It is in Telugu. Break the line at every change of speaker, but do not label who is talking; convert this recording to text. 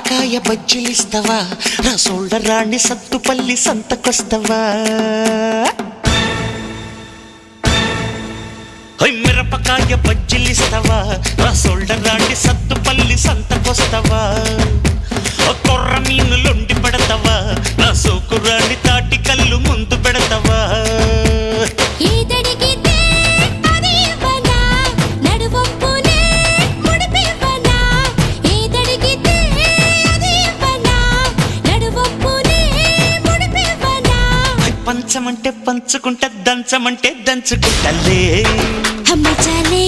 ఆవకాయ బజ్జీలిస్తవా నా సోల్డర్ రాణి సత్తుపల్లి సంతకొస్తవా మిరపకాయ బజ్జీలిస్తవా నా సోల్డర్ రాణి సత్తుపల్లి సంతకొస్తవా కొర్ర మీనులొండి పెడతావా నా సోకురాణి తాటి కళ్ళు ముందు పెడతావా పంచమంటే పంచుకుంటా దంచమంటే దంచుకుంటలే
అమ్మ చాలే